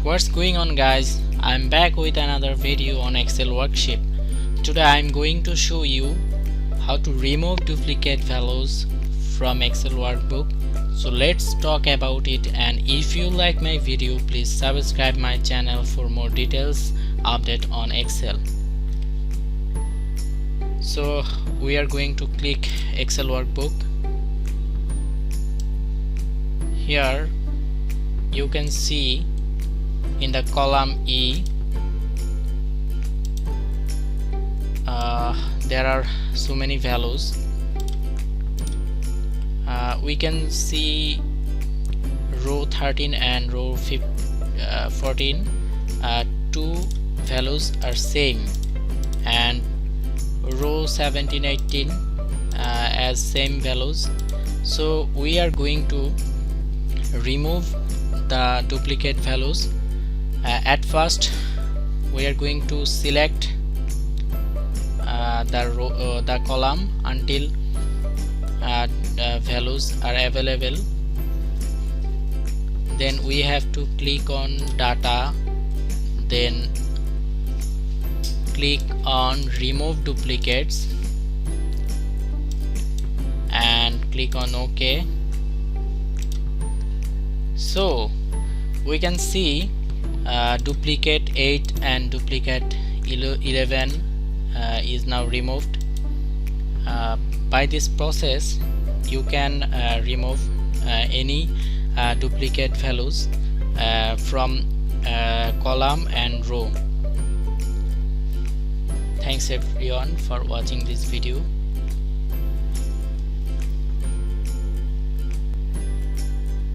What's going on, guys? I'm back with another video on Excel worksheet. Today I'm going to show you how to remove duplicate values from Excel workbook. So let's talk about it, and if you like my video, please subscribe my channel for more details update on Excel. So we are going to click Excel workbook. Here you can see in the column E there are so many values. We can see row 13 and row 14, two values are same, and row 17 18 as same values. So we are going to remove the duplicate values. At first we are going to select the column until values are available. Then we have to click on data, then click on remove duplicates and click on OK. So we can see duplicate 8 and duplicate 11 is now removed. By this process you can remove any duplicate values from column and row. Thanks everyone for watching this video.